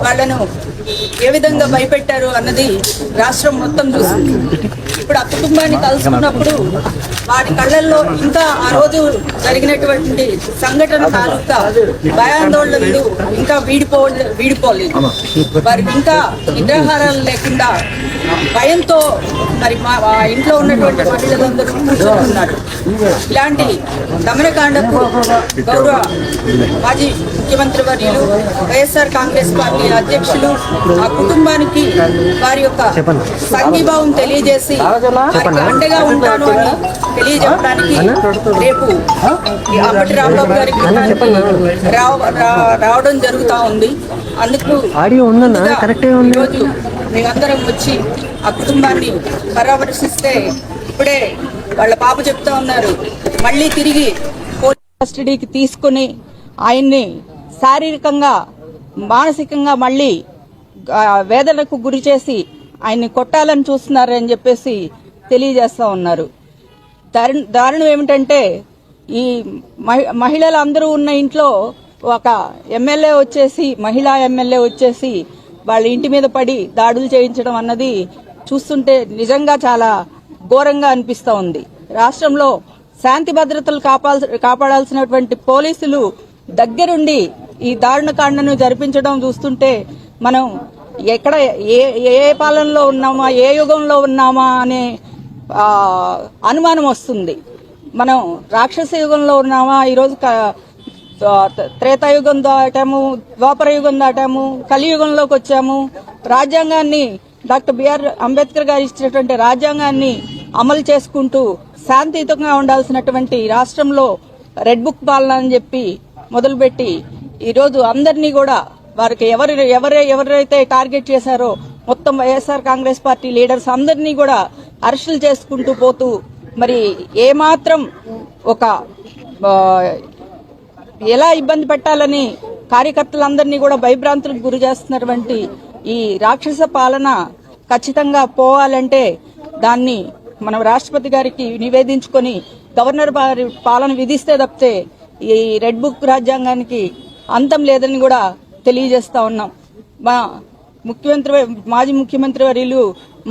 వాళ్ళను ఏ విధంగా భయపెట్టారు అన్నది రాష్ట్రం మొత్తం చూసింది. ఇప్పుడు ఆ కుటుంబాన్ని కలుసుకున్నప్పుడు వారి కళ్ళల్లో ఇంకా ఆ రోజు జరిగినటువంటి సంఘటన తాలూకా భయాందోళనలు ఇంకా వీడిపోలేదు. వారికి ఇంకా నిద్రాహారాలు లేకుండా భయంతో మరి మా ఇంట్లో ఉన్నటువంటి మహిళలందరూ కూర్చొని ఉన్నారు. ఇలాంటి దమనకాండకు గౌరవ మాజీ ముఖ్యమంత్రి వర్యులు, వైఎస్ఆర్ కాంగ్రెస్ పార్టీ అధ్యక్షులు ఆ కుటుంబానికి వారి యొక్క సంఘీభావం తెలియజేసి వారికి అండగా ఉంటాను అని తెలియజెప్పడానికి రేపు అంబటి రాంబాబు గారి రావడం జరుగుతూ ఉంది. అందుకు ఈరోజు మేమందరం వచ్చి ఆ కుటుంబాన్ని పరామర్శిస్తే ఇప్పుడే వాళ్ళ పాప చెప్తా ఉన్నారు, మళ్ళీ తిరిగి పోలీస్ కస్టడీకి తీసుకుని ఆయన్ని శారీరకంగా మానసికంగా మళ్ళీ వేదనకు గురి చేసి ఆయన్ని కొట్టాలని చూస్తున్నారని చెప్పేసి తెలియజేస్తా ఉన్నారు. దారుణం ఏమిటంటే ఈ మహిళలందరూ ఉన్న ఇంట్లో ఒక ఎమ్మెల్యే వచ్చేసి, మహిళా ఎమ్మెల్యే వచ్చేసి వాళ్ళ ఇంటి మీద పడి దాడులు చేయించడం అన్నది చూస్తుంటే నిజంగా చాలా ఘోరంగా అనిపిస్తూ ఉంది. రాష్ట్రంలో శాంతి భద్రతలు కాపాడాల్సినటువంటి పోలీసులు దగ్గరుండి ఈ దారుణకాండను జరిపించడం చూస్తుంటే మనం ఎక్కడ ఏ పాలనలో ఉన్నామా, ఏ యుగంలో ఉన్నామా అనే అనుమానం వస్తుంది. మనం రాక్షస యుగంలో ఉన్నామా, ఈరోజు త్రేతాయుగం దాటాము, ద్వాపర యుగం దాటాము, కలియుగంలోకి వచ్చాము. రాజ్యాంగాన్ని డాక్టర్ బిఆర్ అంబేద్కర్ గారు ఇచ్చినటువంటి రాజ్యాంగాన్ని అమలు చేసుకుంటూ శాంతియుతంగా ఉండాల్సినటువంటి రాష్ట్రంలో రెడ్ బుక్ పాలన అని చెప్పి మొదలుపెట్టి ఈరోజు అందరినీ కూడా వారికి ఎవరైతే టార్గెట్ చేశారో మొత్తం వైఎస్ఆర్ కాంగ్రెస్ పార్టీ లీడర్స్ అందరినీ కూడా అరెస్టులు చేసుకుంటూ పోతూ మరి ఏమాత్రం ఒక ఎలా ఇబ్బంది పెట్టాలని కార్యకర్తలందరినీ కూడా భయభ్రాంతులకు గురి చేస్తున్నటువంటి ఈ రాక్షస పాలన ఖచ్చితంగా పోవాలంటే దాన్ని మనం రాష్ట్రపతి గారికి నివేదించుకొని గవర్నర్ పాలన విధిస్తే తప్పితే ఈ రెడ్ బుక్ రాజ్యాంగానికి అంతం లేదని కూడా తెలియజేస్తా ఉన్నాం. మా మాజీ ముఖ్యమంత్రి వర్యులు,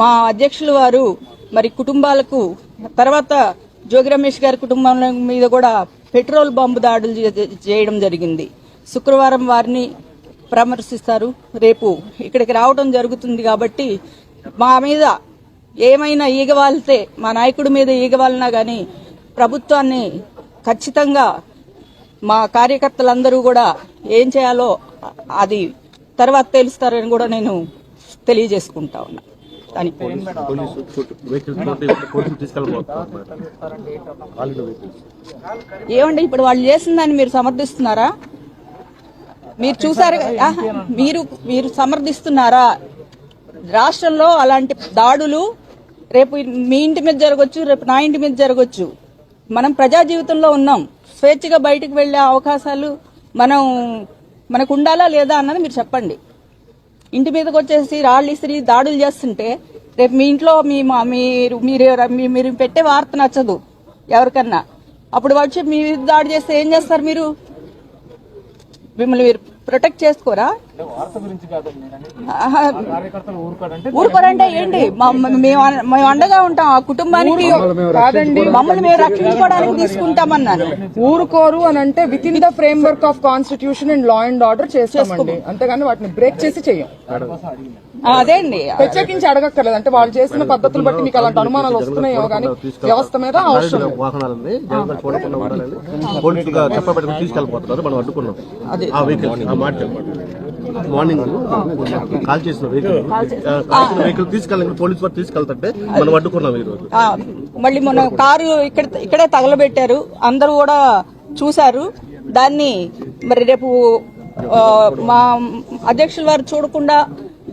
మా అధ్యక్షులు వారు మరి కుటుంబాలకు తర్వాత జోగి రమేష్ గారి కుటుంబం మీద కూడా పెట్రోల్ బాంబు దాడులు చేయడం జరిగింది. శుక్రవారం వారిని పరామర్శిస్తారు. రేపు ఇక్కడికి రావడం జరుగుతుంది. కాబట్టి మా మీద ఏమైనా ఈగవాలితే, మా నాయకుడి మీద ఈగవాలినా గానీ ప్రభుత్వాన్ని ఖచ్చితంగా మా కార్యకర్తలందరూ కూడా ఏం చేయాలో అది తర్వాత తెలుస్తారని కూడా నేను తెలియజేసుకుంటా ఉన్నా. ఏమండి, ఇప్పుడు వాళ్ళు చేసిన దాన్ని మీరు సమర్థిస్తున్నారా? మీరు చూసారు, మీరు సమర్థిస్తున్నారా? రాష్ట్రంలో అలాంటి దాడులు రేపు మీ ఇంటి మీద జరగొచ్చు, రేపు నా ఇంటి మీద జరగొచ్చు. మనం ప్రజా జీవితంలో ఉన్నాం. స్వేచ్ఛగా బయటకు వెళ్లే అవకాశాలు మనకు ఉండాలా లేదా అన్నది మీరు చెప్పండి. ఇంటి మీదకి వచ్చేసి రాళ్ళు ఇసిరి దాడులు చేస్తుంటే రేపు మీ ఇంట్లో మీరు పెట్టే వార్త నచ్చదు ఎవరికన్నా. అప్పుడు వచ్చి మీ దాడి చేస్తే ఏం చేస్తారు? మిమ్మల్ని మీరు ప్రొటెక్ట్ చేసుకోరా? ఊరుకోరంటే ఏంటి? మేము అండగా ఉంటాం ఆ కుటుంబానికి. కాదండి, మమ్మల్ని మేము రక్షించుకోవడానికి తీసుకుంటామన్నాను. ఊరుకోరు అని అంటే with in the frame work of constitution and law and order చేసుకోండి, అంతేగాని వాటిని బ్రేక్ చేసి చెయ్యం. అదే అండి, ప్రత్యేకించి అడగక్కర్లేదు. అంటే వాళ్ళు చేసిన పద్ధతులు బట్టి మీకు అలాంటి అనుమానాలు వస్తున్నాయో కానీ వ్యవస్థ మీద అవసరం మార్నింగ్ కాల్ చేసిన వెహికల్ తీసుకెళ్ళి పోలీసు వారు తీసుకెళ్తుంటే మనం అడ్డుకున్నాం. ఈ రోజు మళ్ళీ మన కారు ఇక్కడే తగలబెట్టారు, అందరూ కూడా చూశారు దాన్ని. మరి రేపు మా అధ్యక్షుల వారు చూడకుండా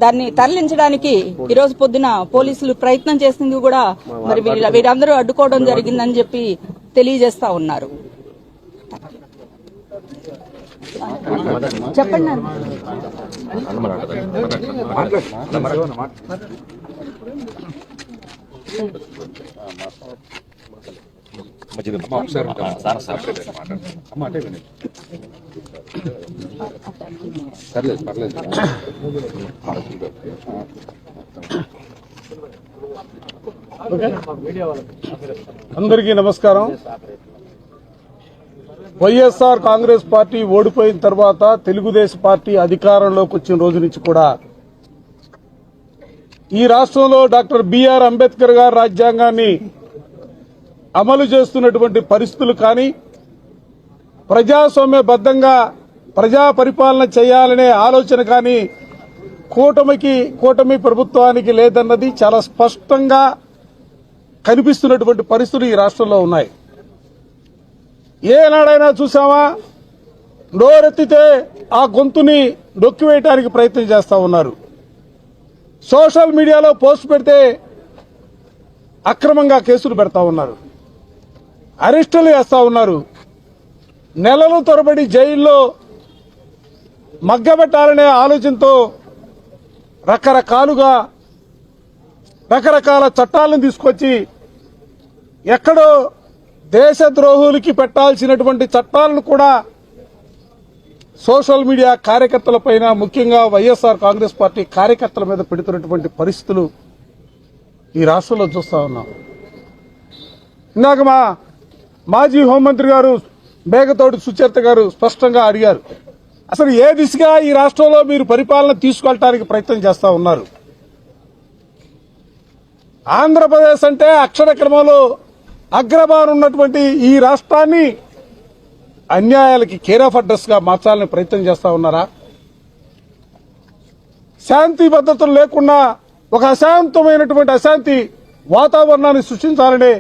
దాన్ని తరలించడానికి ఈరోజు పొద్దున పోలీసులు ప్రయత్నం చేసింది కూడా మరి వీరందరూ అడ్డుకోవడం జరిగిందని చెప్పి తెలియజేస్తా ఉన్నారు. చెప్పండి. మంచిది. అందరికీ నమస్కారం. వైఎస్ఆర్ కాంగ్రెస్ పార్టీ ఓడిపోయిన తర్వాత తెలుగుదేశం పార్టీ అధికారంలోకి వచ్చిన రోజు నుంచి కూడా ఈ రాష్ట్రంలో డాక్టర్ బిఆర్ అంబేద్కర్ గారు రాజ్యాంగాన్ని అమలు చేస్తున్నటువంటి పరిస్థితులు కానీ, ప్రజాస్వామ్యబద్ధంగా ప్రజా పరిపాలన చేయాలనే ఆలోచన కానీ కూటమి ప్రభుత్వానికి లేదన్నది చాలా స్పష్టంగా కనిపిస్తున్నటువంటి పరిస్థితులు ఈ రాష్ట్రంలో ఉన్నాయి. ఏనాడైనా చూసామా? నోరెత్తితే ఆ గొంతుని నొక్కివేయడానికి ప్రయత్నం చేస్తా ఉన్నారు. సోషల్ మీడియాలో పోస్ట్ పెడితే అక్రమంగా కేసులు పెడతా ఉన్నారు, అరెస్టులు చేస్తా ఉన్నారు, నెలల తరబడి జైల్లో మగ్గబెట్టాలనే ఆలోచనతో రకరకాల చట్టాలను తీసుకొచ్చి ఎక్కడో దేశద్రోహులకి పెట్టాల్సినటువంటి చట్టాలను కూడా సోషల్ మీడియా కార్యకర్తల పైన, ముఖ్యంగా వైఎస్ఆర్ కాంగ్రెస్ పార్టీ కార్యకర్తల మీద పెడుతున్నటువంటి పరిస్థితులు ఈ రాష్ట్రంలో చూస్తా ఉన్నాం. ఇందాక మాజీ హోంమంత్రి గారు మేఘతోటి సుచరిత గారు స్పష్టంగా అడిగారు, అసలు ఏ దిశగా ఈ రాష్ట్రంలో మీరు పరిపాలన తీసుకెళ్లడానికి ప్రయత్నం చేస్తా ఉన్నారు? ఆంధ్రప్రదేశ్ అంటే అక్షర క్రమంలో అగ్రభారం ఉన్నటువంటి ఈ రాష్ట్రాన్ని అన్యాయాలకి కేర్ ఆఫ్ అడ్రస్ గా మార్చాలని ప్రయత్నం చేస్తా ఉన్నారా? శాంతి భద్రతలు లేకుండా ఒక అశాంతి వాతావరణాన్ని సృష్టించాలనే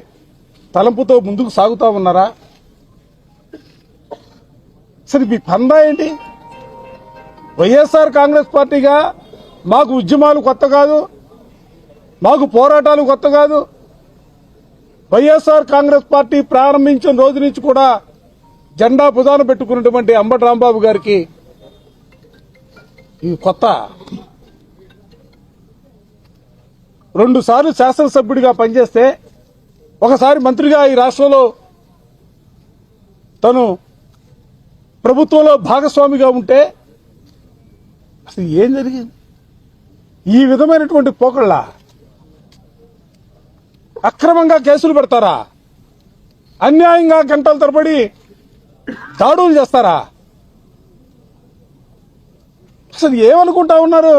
తలంపుతో ముందుకు సాగుతా ఉన్నారా? సరే, మీ పందా ఏంటి? వైఎస్ఆర్ కాంగ్రెస్ పార్టీగా మాకు ఉద్యమాలు కొత్త కాదు, మాకు పోరాటాలు కొత్త కాదు. వైఎస్ఆర్ కాంగ్రెస్ పార్టీ ప్రారంభించిన రోజు నుంచి కూడా జెండా భుజాన పెట్టుకున్నటువంటి అంబటి రాంబాబు గారికి ఇది కొత్త. 2 సార్లు శాసనసభ్యుడిగా పనిచేస్తే, ఒకసారి మంత్రిగా ఈ రాష్ట్రంలో తను ప్రభుత్వంలో భాగస్వామిగా ఉంటే అసలు ఏం జరిగింది? ఈ విధమైనటువంటి పోకళ్ళ అక్రమంగా కేసులు పెడతారా? అన్యాయంగా గంటల తరబడి దాడులు చేస్తారా? అసలు ఏమనుకుంటా ఉన్నారు?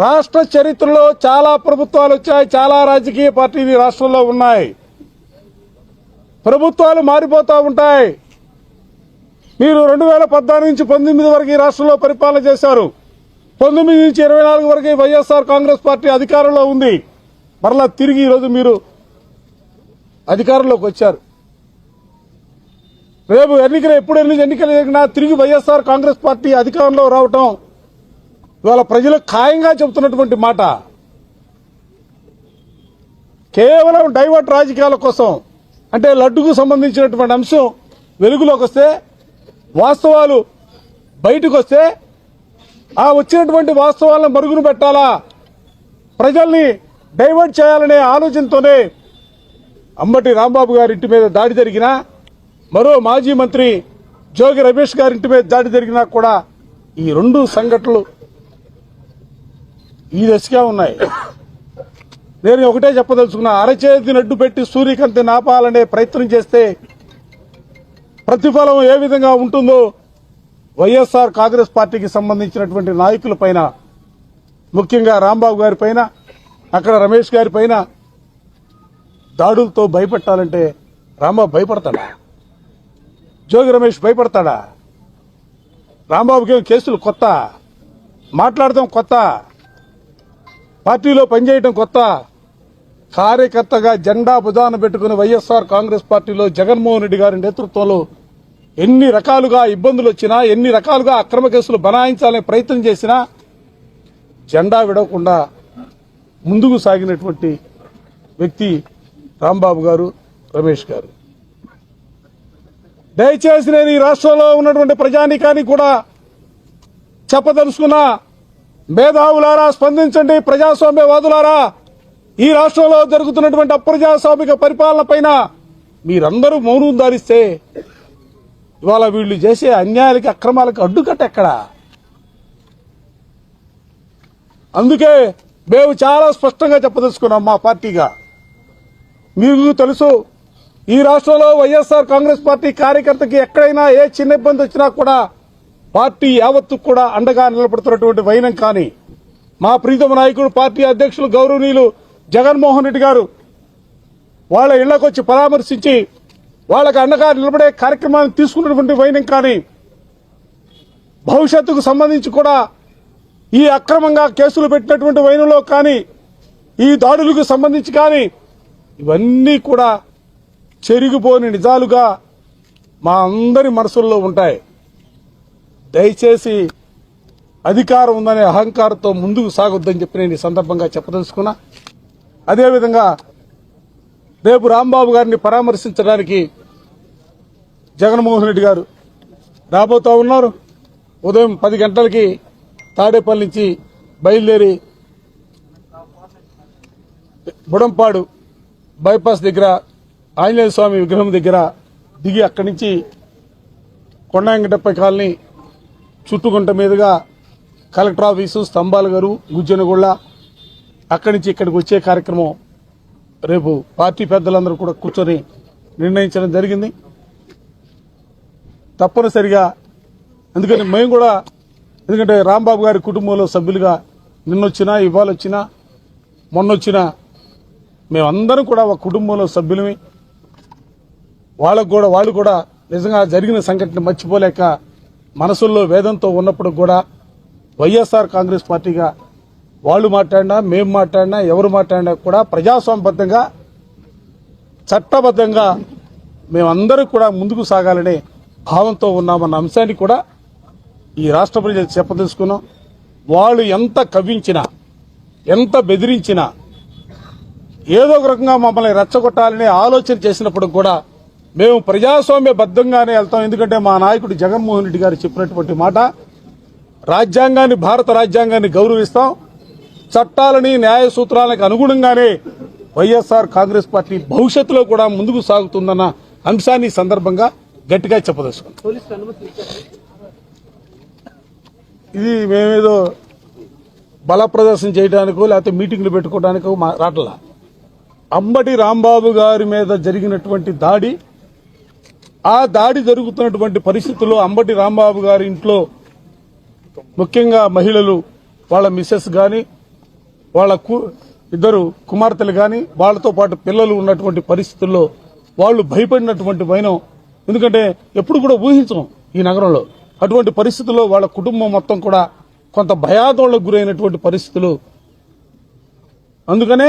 రాష్ట్ర చరిత్రలో చాలా ప్రభుత్వాలు వచ్చాయి, చాలా రాజకీయ పార్టీలు ఈ రాష్ట్రంలో ఉన్నాయి. ప్రభుత్వాలు మారిపోతూ ఉంటాయి. మీరు 2014 నుంచి 19 వరకు ఈ రాష్ట్రంలో పరిపాలన చేశారు. 19 నుంచి 24 వరకు వైఎస్ఆర్ కాంగ్రెస్ పార్టీ అధికారంలో ఉంది. మరలా తిరిగి ఈరోజు మీరు అధికారంలోకి వచ్చారు. రేపు ఎన్నికలు జరిగినా తిరిగి వైఎస్ఆర్ కాంగ్రెస్ పార్టీ అధికారంలో రావటం ఇవాళ ప్రజలకు ఖాయంగా చెబుతున్నటువంటి మాట. కేవలం డైవర్ట్ రాజకీయాల కోసం, అంటే లడ్డుకు సంబంధించినటువంటి అంశం వెలుగులోకి వస్తే, వాస్తవాలు బయటకు వస్తే, ఆ వచ్చినటువంటి వాస్తవాలను మరుగున పెట్టాలా, ప్రజల్ని డైవర్ట్ చేయాలనే ఆలోచనతోనే అంబటి రాంబాబు గారి ఇంటి మీద దాడి జరిగినా, మరో మాజీ మంత్రి జోగి రమేష్ గారి ఇంటి మీద దాడి జరిగినా కూడా ఈ 2 సంఘటనలు ఈ దశగా ఉన్నాయి. నేను ఒకటే చెప్పదలుచుకున్నా, అరచేతిని అడ్డు పెట్టి సూర్యకాంతి నాపాలనే ప్రయత్నం చేస్తే ప్రతిఫలం ఏ విధంగా ఉంటుందో వైఎస్ఆర్ కాంగ్రెస్ పార్టీకి సంబంధించినటువంటి నాయకుల పైన, ముఖ్యంగా రాంబాబు గారి పైన, అక్కడ రమేష్ గారి పైన దాడులతో భయపెట్టాలంటే రాంబాబు భయపడతాడా? జోగి రమేష్ భయపడతాడా? రాంబాబుకి కేసులు కొత్త, మాట్లాడటం కొత్త, పార్టీలో పనిచేయడం కొత్త. కార్యకర్తగా జెండా భుజాన పెట్టుకుని వైఎస్ఆర్ కాంగ్రెస్ పార్టీలో జగన్మోహన్ రెడ్డి గారి నేతృత్వంలో ఎన్ని రకాలుగా ఇబ్బందులు వచ్చినా, ఎన్ని రకాలుగా అక్రమ కేసులు బనాయించాలనే ప్రయత్నం చేసినా జెండా విడవకుండా ముందుకు సాగినటువంటి వ్యక్తి రాంబాబు గారు, రమేష్ గారు. దయచేసి నేను ఈ రాష్ట్రంలో ఉన్నటువంటి ప్రజానీకానికి కూడా చెప్పదలుచుకున్నా, మేధావులారా స్పందించండి, ప్రజాస్వామ్యవాదులారా. ఈ రాష్ట్రంలో జరుగుతున్నటువంటి అప్రజాస్వామిక పరిపాలన పైన మీరందరూ మౌనం ధారిస్తే ఇవాళ వీళ్ళు చేసే అన్యాయాలకి అక్రమాలకి అడ్డుకట్ట ఎక్కడ? అందుకే మేము చాలా స్పష్టంగా చెప్పదలుచుకున్నాం మా పార్టీగా. మీకు తెలుసు, ఈ రాష్ట్రంలో వైఎస్ఆర్ కాంగ్రెస్ పార్టీ కార్యకర్తకి ఎక్కడైనా ఏ చిన్న ఇబ్బంది వచ్చినా కూడా పార్టీ యావత్తు కూడా అండగా నిలబడుతున్నటువంటి వైనం కానీ మా ప్రీతమ నాయకుడు పార్టీ అధ్యక్షులు గౌరవనీయులు జగన్మోహన్ రెడ్డి గారు వాళ్ళ ఇళ్లకొచ్చి పరామర్శించి వాళ్ళకి అండగా నిలబడే కార్యక్రమాన్ని తీసుకున్నటువంటి వైనం కానీ భవిష్యత్తుకు సంబంధించి కూడా ఈ అక్రమంగా కేసులు పెట్టినటువంటి వైనంలో కానీ ఈ దాడులకు సంబంధించి కానీ ఇవన్నీ కూడా చెరిగిపోని నిజాలుగా మా అందరి మనసుల్లో ఉంటాయి. దయచేసి అధికారం ఉందనే అహంకారంతో ముందుకు సాగొద్దని చెప్పి నేను ఈ సందర్భంగా చెప్పదలుచుకున్నా. అదేవిధంగా రేపు రాంబాబు గారిని పరామర్శించడానికి జగన్మోహన్ రెడ్డి గారు రాబోతా ఉన్నారు. ఉదయం 10 గంటలకి తాడేపల్లి నుంచి బయలుదేరి బుడంపాడు బైపాస్ దగ్గర ఆంజనేయ స్వామి విగ్రహం దగ్గర దిగి అక్కడి నుంచి కొండంగటప్ప కాలనీ చుట్టుకుంట మీదుగా కలెక్టర్ ఆఫీసు, స్తంభాల గారు, గుజ్జనగొళ్ళ, అక్కడి నుంచి ఇక్కడికి వచ్చే కార్యక్రమం రేపు పార్టీ పెద్దలందరూ కూడా కూర్చొని నిర్ణయించడం జరిగింది. తప్పనిసరిగా ఎందుకంటే రాంబాబు గారి కుటుంబంలో సభ్యులుగా నిన్నొచ్చినా, ఇవాళొచ్చినా, మొన్నొచ్చినా మేమందరం కూడా ఒక కుటుంబంలో సభ్యులమే. వాళ్ళు కూడా నిజంగా జరిగిన సంఘటన మర్చిపోలేక మనసుల్లో వేదంతో ఉన్నప్పుడు కూడా వైఎస్ఆర్ కాంగ్రెస్ పార్టీగా వాళ్ళు మాట్లాడినా, మేము మాట్లాడినా, ఎవరు మాట్లాడినా కూడా ప్రజాస్వామ్యబద్ధంగా, చట్టబద్ధంగా మేమందరం కూడా ముందుకు సాగాలనే భావంతో ఉన్నామన్న అంశాన్ని కూడా ఈ రాష్ట్ర ప్రజలు చెప్పదలుచుకున్నాం. వాళ్ళు ఎంత కవ్వించినా, ఎంత బెదిరించినా, ఏదో ఒక రకంగా మమ్మల్ని రెచ్చగొట్టాలనే ఆలోచన చేసినప్పుడు కూడా మేము ప్రజాస్వామ్యబద్ధంగానే వెళ్తాం. ఎందుకంటే మా నాయకుడు జగన్మోహన్ రెడ్డి గారు చెప్పినటువంటి మాట, రాజ్యాంగాన్ని, భారత రాజ్యాంగాన్ని గౌరవిస్తాం, చట్టాలని, న్యాయ సూత్రాలకు అనుగుణంగానే వైఎస్ఆర్ కాంగ్రెస్ పార్టీ భవిష్యత్తులో కూడా ముందుకు సాగుతుందన్న అంశాన్ని సందర్భంగా గట్టిగా చెప్పదలుచుకున్నాం. ఇది మేమేదో బల ప్రదర్శన చేయడానికో లేకపోతే మీటింగ్లు పెట్టుకోవడానికో రాట్లా. అంబటి రాంబాబు గారి మీద జరిగినటువంటి దాడి, ఆ దాడి జరుగుతున్నటువంటి పరిస్థితుల్లో అంబటి రాంబాబు గారి ఇంట్లో ముఖ్యంగా మహిళలు, వాళ్ళ మిస్సెస్ గాని, వాళ్ళ ఇద్దరు కుమార్తెలు గాని, వాళ్లతో పాటు పిల్లలు ఉన్నటువంటి పరిస్థితుల్లో వాళ్ళు భయపడినటువంటి వైనం. ఎందుకంటే ఎప్పుడు కూడా ఊహించం ఈ నగరంలో. అటువంటి పరిస్థితుల్లో వాళ్ళ కుటుంబం మొత్తం కూడా కొంత భయాందోళనకు గురైనటువంటి పరిస్థితులు. అందుకనే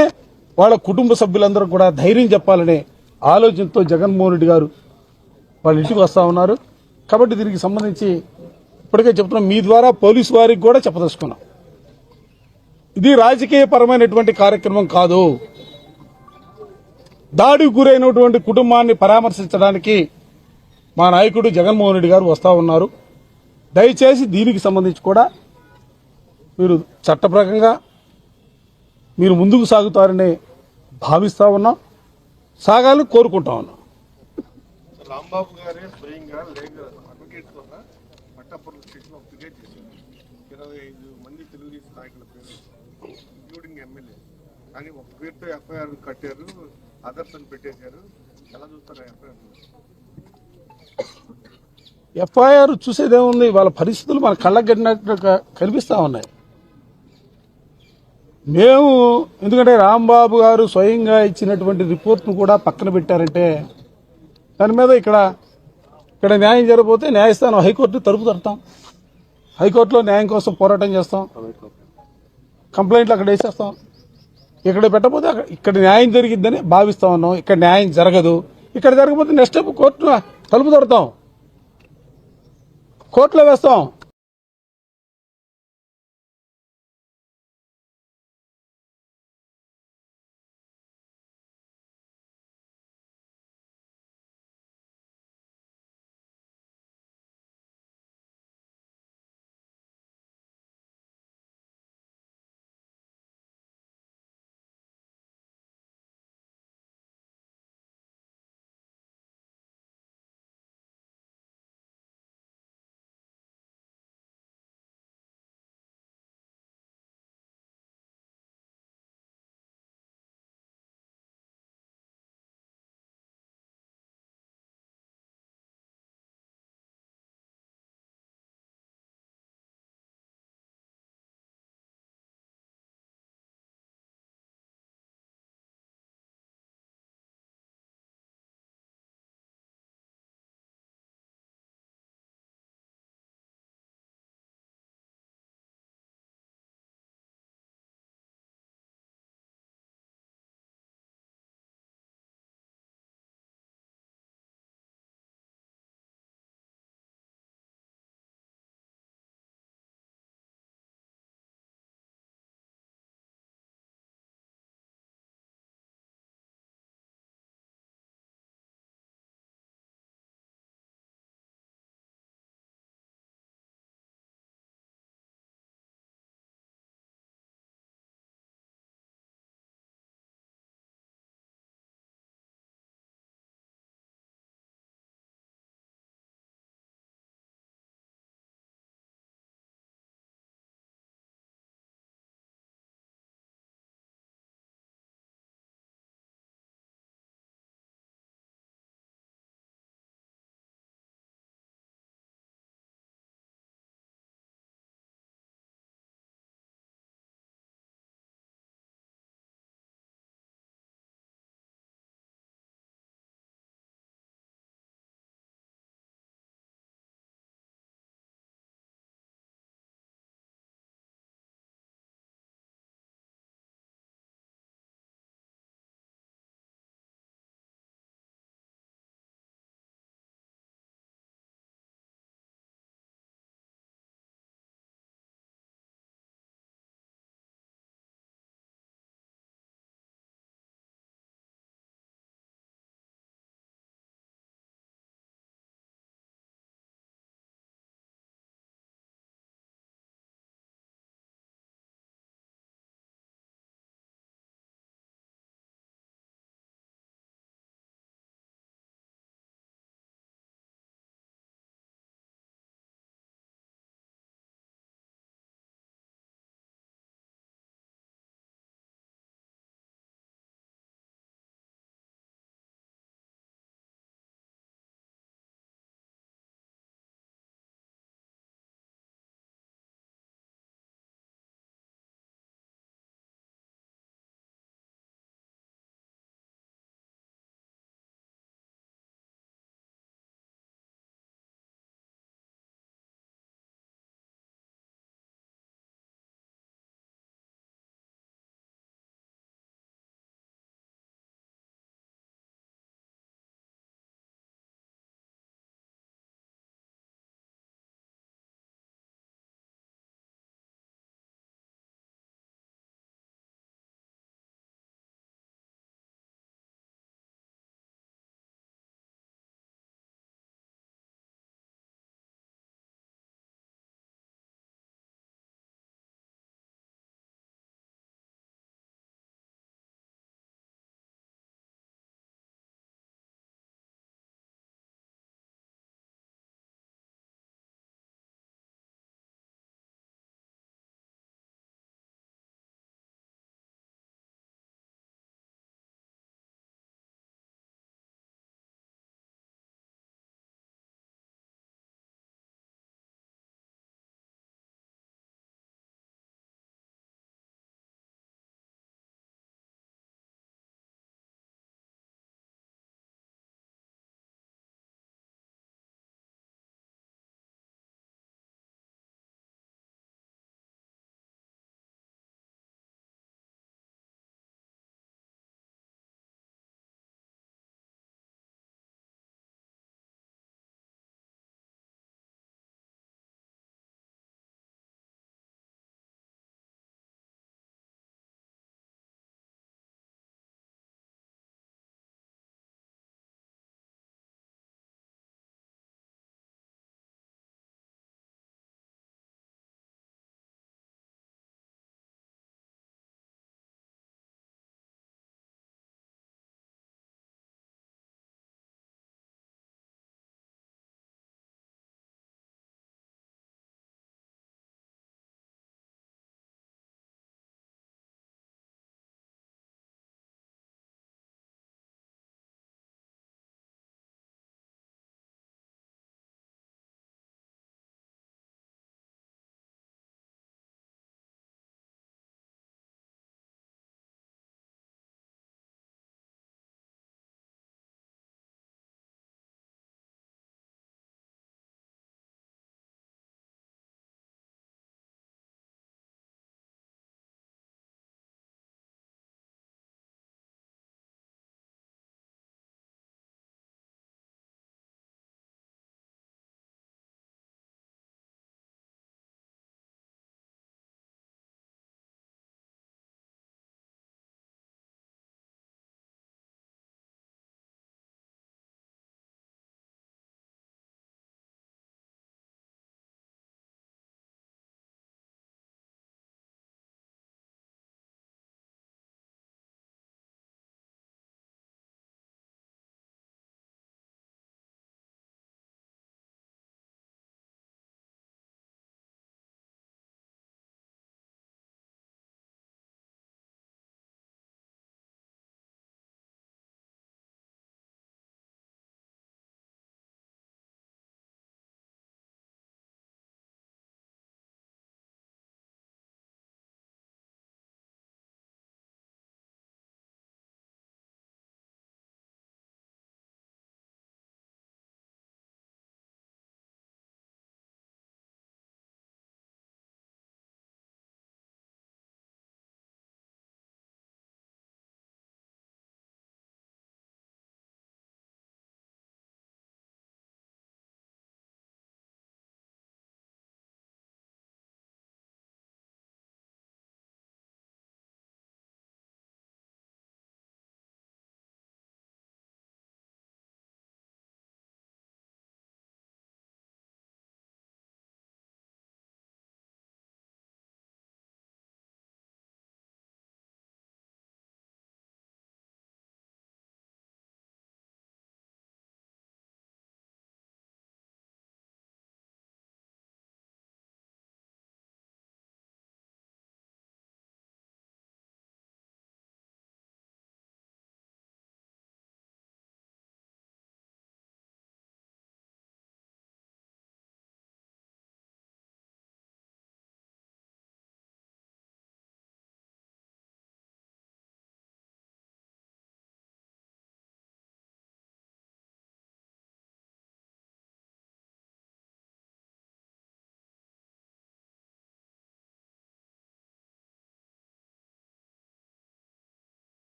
వాళ్ళ కుటుంబ సభ్యులందరూ కూడా ధైర్యం చెప్పాలనే ఆలోచనతో జగన్మోహన్ రెడ్డి గారు వాళ్ళ ఇంటికి వస్తా ఉన్నారు. కాబట్టి దీనికి సంబంధించి ఇప్పటికే చెప్తున్నాం, మీ ద్వారా పోలీసు వారికి కూడా చెప్పదలుచుకున్నాం. ఇది రాజకీయపరమైనటువంటి కార్యక్రమం కాదు. దాడికి గురైనటువంటి కుటుంబాన్ని పరామర్శించడానికి మా నాయకుడు జగన్మోహన్ రెడ్డి గారు వస్తా ఉన్నారు. దయచేసి దీనికి సంబంధించి కూడా మీరు చట్టప్రకంగా మీరు ముందుకు సాగుతారని భావిస్తా ఉన్నాం, సాగాలని కోరుకుంటా ఉన్నాం. రాంబాబు గారే స్వయంగా అడ్వకేట్ ద్వారా పట్టాపురం స్టేషన్ ఫిర్యాదు చేశారు. 25 మంది తెలుగుదేశం నాయకుల పేరు ఇంక్లూడింగ్ ఎమ్మెల్యే, కానీ ఒక పేరుతో ఎఫ్ఐఆర్ కట్టారు, అదర్స్ అని పెట్టేశారు. ఎలా చూస్తారు ఎఫ్ఐఆర్? చూసేదేముంది, వాళ్ళ పరిస్థితులు మన కళ్ళకు కట్టినట్టు కనిపిస్తా ఉన్నాయి. మేము ఎందుకంటే రాంబాబు గారు స్వయంగా ఇచ్చినటువంటి రిపోర్ట్ను కూడా పక్కన పెట్టారంటే దాని మీద ఇక్కడ న్యాయం జరగకపోతే న్యాయస్థానం హైకోర్టు తలుపు తడతాం, హైకోర్టులో న్యాయం కోసం పోరాటం చేస్తాం, కంప్లైంట్లు అక్కడ వేసేస్తాం. ఇక్కడ పెట్టకపోతే ఇక్కడ న్యాయం జరిగిద్దని భావిస్తా ఉన్నాం. ఇక్కడ న్యాయం జరగదు, ఇక్కడ జరగకపోతే నెక్స్ట్ స్టెప్ కోర్టు తలుపు తడతాం, కోర్టులో వేస్తాం.